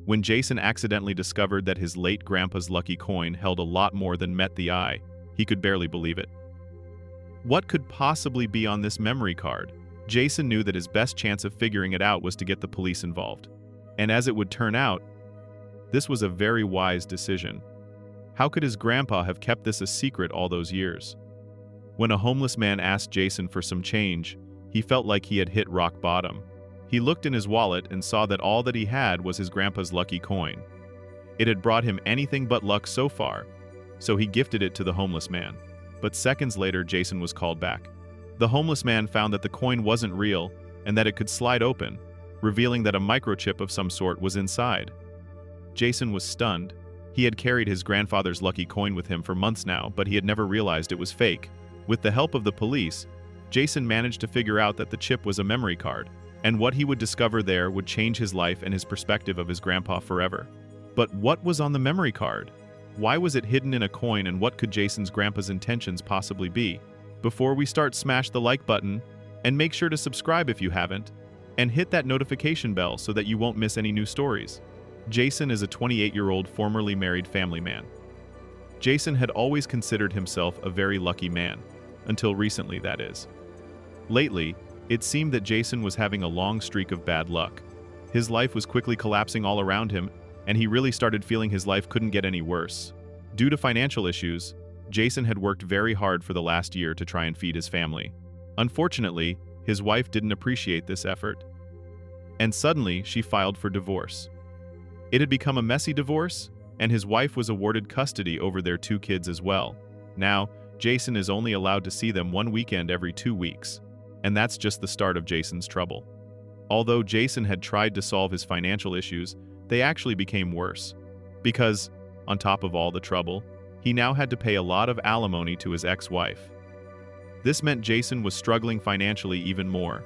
When Jason accidentally discovered that his late grandpa's lucky coin held a lot more than met the eye, he could barely believe it. What could possibly be on this memory card? Jason knew that his best chance of figuring it out was to get the police involved. And as it would turn out, this was a very wise decision. How could his grandpa have kept this a secret all those years? When a homeless man asked Jason for some change, he felt like he had hit rock bottom. He looked in his wallet and saw that all that he had was his grandpa's lucky coin. It had brought him anything but luck so far, so he gifted it to the homeless man. But seconds later, Jason was called back. The homeless man found that the coin wasn't real and that it could slide open, revealing that a microchip of some sort was inside. Jason was stunned. He had carried his grandfather's lucky coin with him for months now, but he had never realized it was fake. With the help of the police, Jason managed to figure out that the chip was a memory card, and what he would discover there would change his life and his perspective of his grandpa forever. But what was on the memory card? Why was it hidden in a coin, and what could Jason's grandpa's intentions possibly be? Before we start, smash the like button, and make sure to subscribe if you haven't, and hit that notification bell so that you won't miss any new stories. Jason is a 28-year-old formerly married family man. Jason had always considered himself a very lucky man, until recently, that is. Lately, it seemed that Jason was having a long streak of bad luck. His life was quickly collapsing all around him, and he really started feeling his life couldn't get any worse. Due to financial issues, Jason had worked very hard for the last year to try and feed his family. Unfortunately, his wife didn't appreciate this effort, and suddenly she filed for divorce. It had become a messy divorce, and his wife was awarded custody over their 2 kids as well. Now, Jason is only allowed to see them one weekend every 2 weeks, and that's just the start of Jason's trouble. Although Jason had tried to solve his financial issues, they actually became worse. Because, on top of all the trouble, he now had to pay a lot of alimony to his ex-wife. This meant Jason was struggling financially even more,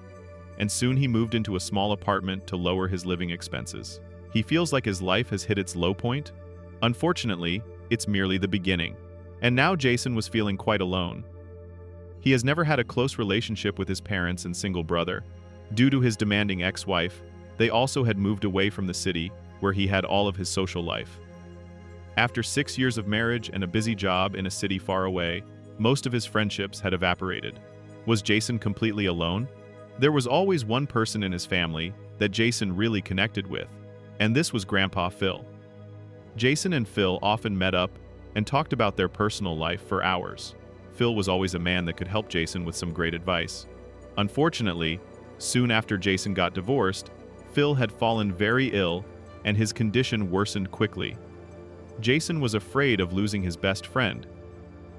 and soon he moved into a small apartment to lower his living expenses. He feels like his life has hit its low point. Unfortunately, it's merely the beginning. And now Jason was feeling quite alone. He has never had a close relationship with his parents and single brother. Due to his demanding ex-wife, they also had moved away from the city, where he had all of his social life. After 6 years of marriage and a busy job in a city far away, most of his friendships had evaporated. Was Jason completely alone? There was always one person in his family that Jason really connected with, and this was Grandpa Phil. Jason and Phil often met up and talked about their personal life for hours. Phil was always a man that could help Jason with some great advice. Unfortunately, soon after Jason got divorced, Phil had fallen very ill and his condition worsened quickly. Jason was afraid of losing his best friend.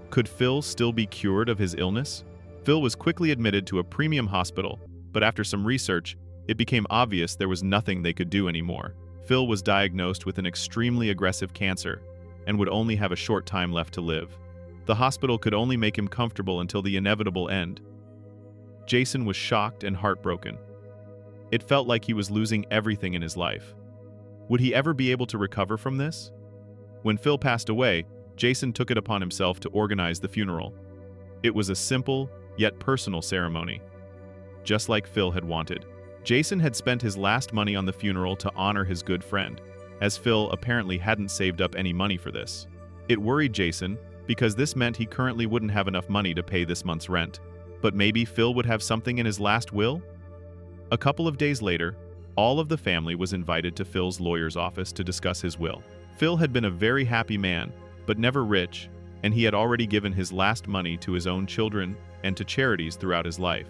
Could Phil still be cured of his illness? Phil was quickly admitted to a premium hospital, but after some research, it became obvious there was nothing they could do anymore. Phil was diagnosed with an extremely aggressive cancer and would only have a short time left to live. The hospital could only make him comfortable until the inevitable end. Jason was shocked and heartbroken. It felt like he was losing everything in his life. Would he ever be able to recover from this? When Phil passed away, Jason took it upon himself to organize the funeral. It was a simple, yet personal ceremony, just like Phil had wanted. Jason had spent his last money on the funeral to honor his good friend, as Phil apparently hadn't saved up any money for this. It worried Jason, because this meant he currently wouldn't have enough money to pay this month's rent. But maybe Phil would have something in his last will? A couple of days later, all of the family was invited to Phil's lawyer's office to discuss his will. Phil had been a very happy man, but never rich, and he had already given his last money to his own children and to charities throughout his life.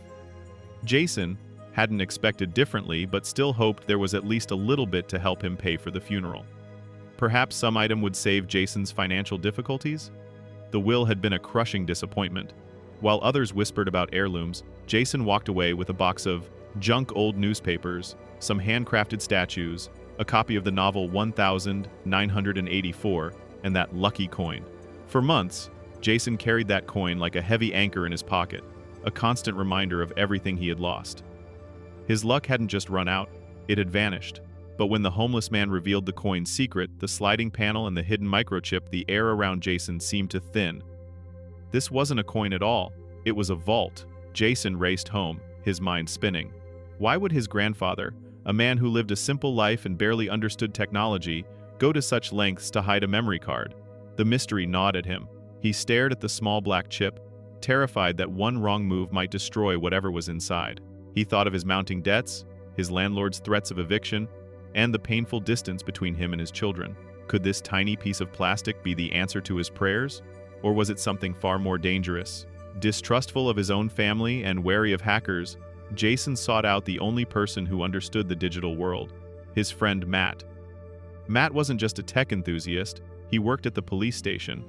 Jason hadn't expected differently, but still hoped there was at least a little bit to help him pay for the funeral. Perhaps some item would save Jason's financial difficulties? The will had been a crushing disappointment. While others whispered about heirlooms, Jason walked away with a box of junk old newspapers, some handcrafted statues, a copy of the novel 1984, and that lucky coin. For months, Jason carried that coin like a heavy anchor in his pocket, a constant reminder of everything he had lost. His luck hadn't just run out, it had vanished. But when the homeless man revealed the coin's secret, the sliding panel and the hidden microchip, the air around Jason seemed to thin. This wasn't a coin at all, it was a vault. Jason raced home, his mind spinning. Why would his grandfather, a man who lived a simple life and barely understood technology, go to such lengths to hide a memory card? The mystery gnawed at him. He stared at the small black chip, terrified that one wrong move might destroy whatever was inside. He thought of his mounting debts, his landlord's threats of eviction, and the painful distance between him and his children. Could this tiny piece of plastic be the answer to his prayers? Or was it something far more dangerous? Distrustful of his own family and wary of hackers, Jason sought out the only person who understood the digital world, his friend Matt. Matt wasn't just a tech enthusiast, he worked at the police station.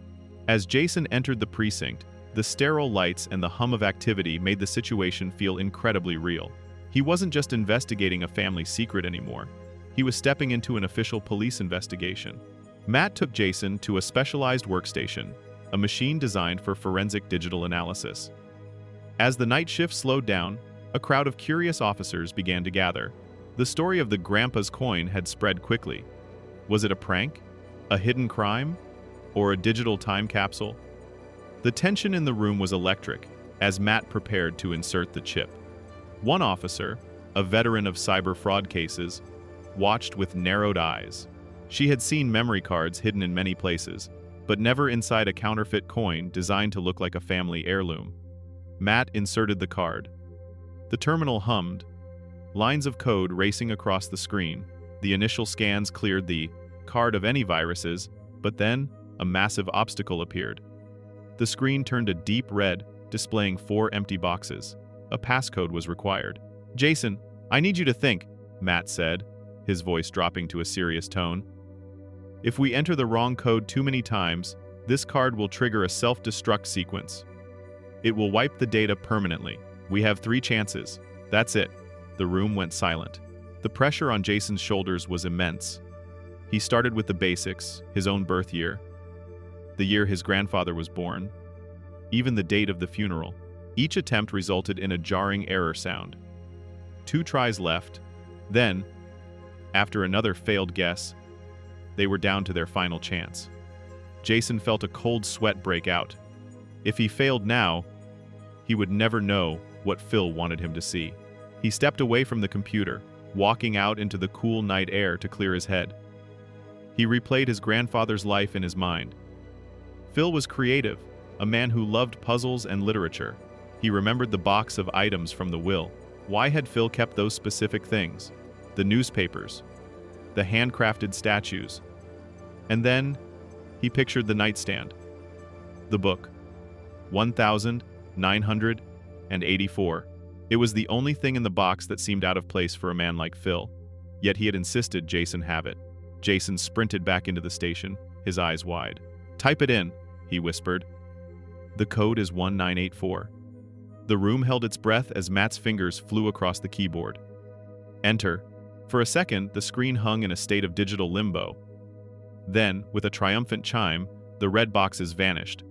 As Jason entered the precinct, the sterile lights and the hum of activity made the situation feel incredibly real. He wasn't just investigating a family secret anymore. He was stepping into an official police investigation. Matt took Jason to a specialized workstation, a machine designed for forensic digital analysis. As the night shift slowed down, a crowd of curious officers began to gather. The story of the Grandpa's coin had spread quickly. Was it a prank? A hidden crime? Or a digital time capsule? The tension in the room was electric as Matt prepared to insert the chip. One officer, a veteran of cyber fraud cases, watched with narrowed eyes. She had seen memory cards hidden in many places, but never inside a counterfeit coin designed to look like a family heirloom. Matt inserted the card. The terminal hummed, lines of code racing across the screen. The initial scans cleared the card of any viruses, but then a massive obstacle appeared. The screen turned a deep red, displaying 4 empty boxes. A passcode was required. "Jason, I need you to think," Matt said, his voice dropping to a serious tone. "If we enter the wrong code too many times, this card will trigger a self-destruct sequence. It will wipe the data permanently. We have 3 chances. That's it." The room went silent. The pressure on Jason's shoulders was immense. He started with the basics, his own birth year, the year his grandfather was born, even the date of the funeral. Each attempt resulted in a jarring error sound. 2 tries left. Then, after another failed guess, they were down to their final chance. Jason felt a cold sweat break out. If he failed now, he would never know what Phil wanted him to see. He stepped away from the computer, walking out into the cool night air to clear his head. He replayed his grandfather's life in his mind. Phil was creative, a man who loved puzzles and literature. He remembered the box of items from the will. Why had Phil kept those specific things? The newspapers, the handcrafted statues. And then, he pictured the nightstand. The book. 1984. It was the only thing in the box that seemed out of place for a man like Phil. Yet he had insisted Jason have it. Jason sprinted back into the station, his eyes wide. "Type it in," he whispered. "The code is 1984. The room held its breath as Matt's fingers flew across the keyboard. "Enter." For a second, the screen hung in a state of digital limbo. Then, with a triumphant chime, the red boxes vanished.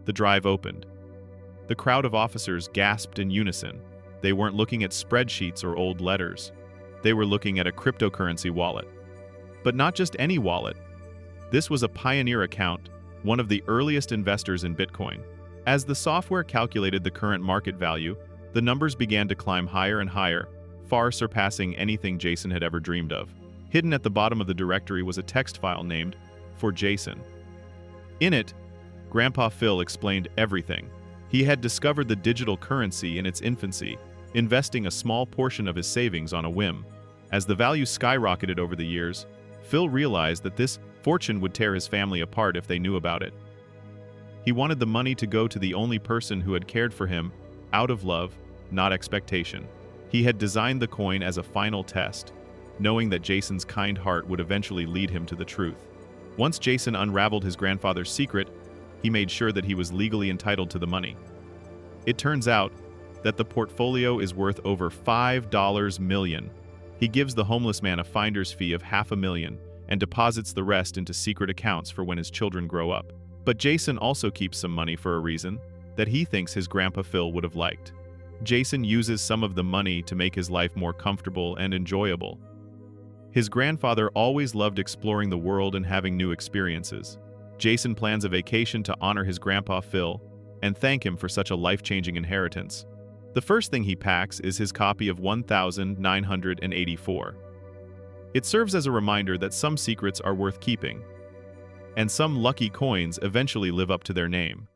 The drive opened. The crowd of officers gasped in unison. They weren't looking at spreadsheets or old letters. They were looking at a cryptocurrency wallet. But not just any wallet. This was a pioneer account, one of the earliest investors in Bitcoin. As the software calculated the current market value, the numbers began to climb higher and higher, far surpassing anything Jason had ever dreamed of. Hidden at the bottom of the directory was a text file named, "For Jason." In it, Grandpa Phil explained everything. He had discovered the digital currency in its infancy, investing a small portion of his savings on a whim. As the value skyrocketed over the years, Phil realized that this fortune would tear his family apart if they knew about it. He wanted the money to go to the only person who had cared for him, out of love, not expectation. He had designed the coin as a final test, knowing that Jason's kind heart would eventually lead him to the truth. Once Jason unraveled his grandfather's secret, he made sure that he was legally entitled to the money. It turns out that the portfolio is worth over $5 million. He gives the homeless man a finder's fee of $500,000 and deposits the rest into secret accounts for when his children grow up. But Jason also keeps some money for a reason that he thinks his Grandpa Phil would have liked. Jason uses some of the money to make his life more comfortable and enjoyable. His grandfather always loved exploring the world and having new experiences. Jason plans a vacation to honor his Grandpa Phil and thank him for such a life-changing inheritance. The first thing he packs is his copy of 1984. It serves as a reminder that some secrets are worth keeping, and some lucky coins eventually live up to their name.